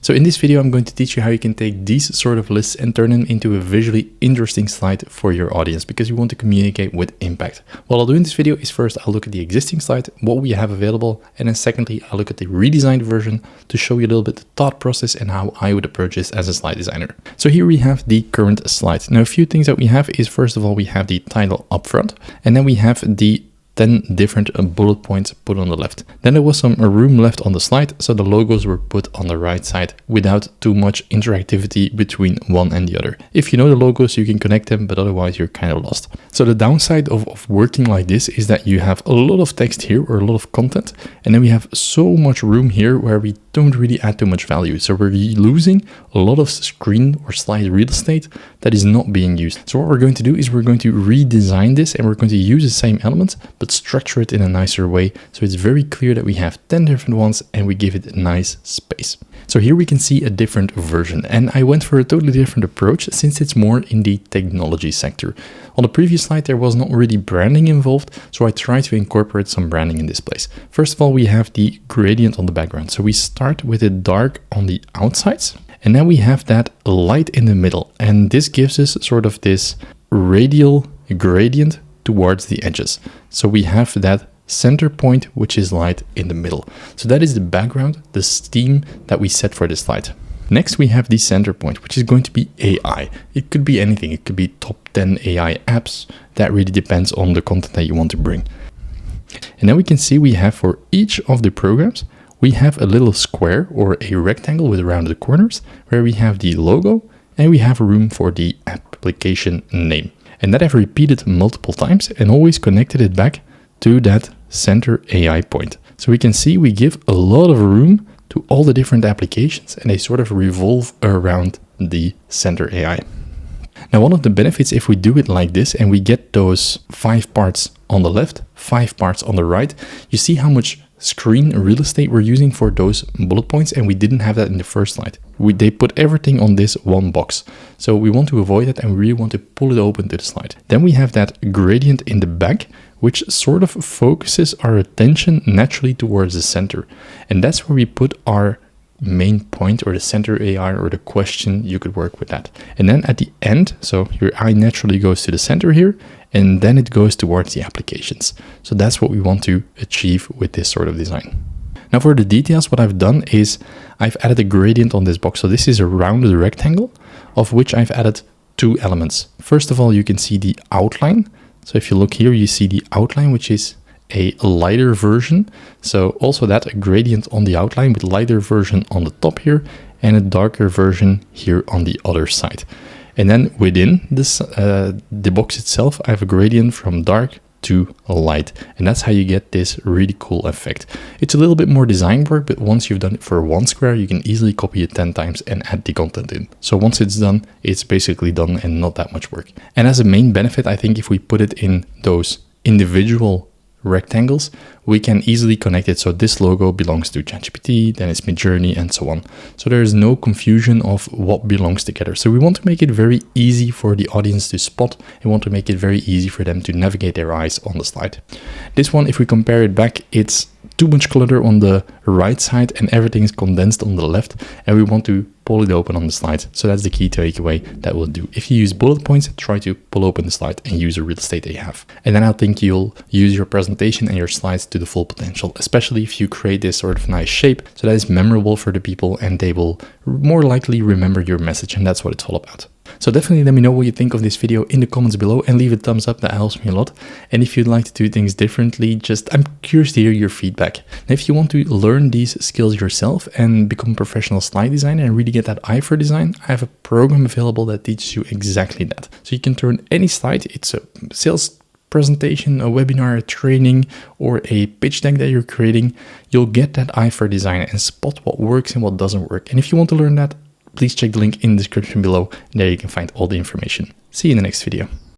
So in this video, I'm going to teach you how you can take these sort of lists and turn them into a visually interesting slide for your audience because you want to communicate with impact. What I'll do in this video is first, I'll look at the existing slide, what we have available, and then secondly, I'll look at the redesigned version to show you a little bit the thought process and how I would approach this as a slide designer. So here we have the current slide. Now, a few things that we have is, first of all, we have the title up front, and then we have the 10 different bullet points put on the left. Then there was some room left on the slide, so the logos were put on the right side without too much interactivity between one and the other. If you know the logos, you can connect them, but otherwise you're kind of lost. So the downside of working like this is that you have a lot of text here or a lot of content, and then we have so much room here where we don't really add too much value. So we're losing a lot of screen or slide real estate that is not being used. So what we're going to do is we're going to redesign this and we're going to use the same elements, but structure it in a nicer way. So it's very clear that we have 10 different ones and we give it a nice space. So here we can see a different version, and I went for a totally different approach since it's more in the technology sector. On the previous slide, there was not really branding involved, so I tried to incorporate some branding in this place. First of all, we have the gradient on the background. So we start with it dark on the outsides, and then we have that light in the middle. And this gives us sort of this radial gradient towards the edges. So we have that center point, which is light in the middle. So that is the background, the theme that we set for this slide. Next, we have the center point, which is going to be AI. It could be anything. It could be top 10 AI apps. That really depends on the content that you want to bring. And then we can see we have for each of the programs, we have a little square or a rectangle with rounded corners where we have the logo and we have room for the application name. And that I've repeated multiple times and always connected it back to that center AI point. So we can see we give a lot of room to all the different applications and they sort of revolve around the center AI. Now, one of the benefits if we do it like this and we get those 5 parts on the left, 5 parts on the right, you see how much screen real estate we're using for those bullet points, and we didn't have that in the first slide. They put everything on this one box. So we want to avoid that and we really want to pull it open to the slide. Then we have that gradient in the back, which sort of focuses our attention naturally towards the center. And that's where we put our main point or the center AI or the question. You could work with that. And then at the end, so your eye naturally goes to the center here, and then it goes towards the applications. So that's what we want to achieve with this sort of design. Now for the details, what I've done is I've added a gradient on this box. So this is a rounded rectangle of which I've added 2 elements. First of all, you can see the outline. So if you look here, you see the outline, which is a lighter version. So also that a gradient on the outline with lighter version on the top here and a darker version here on the other side. And then within this, the box itself, I have a gradient from dark to light. And that's how you get this really cool effect. It's a little bit more design work, but once you've done it for one square, you can easily copy it 10 times and add the content in. So once it's done, it's basically done and not that much work. And as a main benefit, I think if we put it in those individual rectangles, we can easily connect it. So this logo belongs to ChatGPT, then it's Midjourney and so on. So there is no confusion of what belongs together. So we want to make it very easy for the audience to spot and want to make it very easy for them to navigate their eyes on the slide. This one, if we compare it back, it's too much clutter on the right side and everything is condensed on the left, and we want to pull it open on the slide. So that's the key takeaway that we'll do. If you use bullet points, try to pull open the slide and use the real estate that you have. And then I think you'll use your presentation and your slides to the full potential, especially if you create this sort of nice shape so that is memorable for the people and they will more likely remember your message, and that's what it's all about. So definitely let me know what you think of this video in the comments below and leave a thumbs up. That helps me a lot. And if you'd like to do things differently, I'm curious to hear your feedback. And if you want to learn these skills yourself and become a professional slide designer and really get that eye for design, I have a program available that teaches you exactly that. So you can turn any slide. It's a sales presentation, a webinar, a training, or a pitch deck that you're creating. You'll get that eye for design and spot what works and what doesn't work. And if you want to learn that, please check the link in the description below, and there you can find all the information. See you in the next video.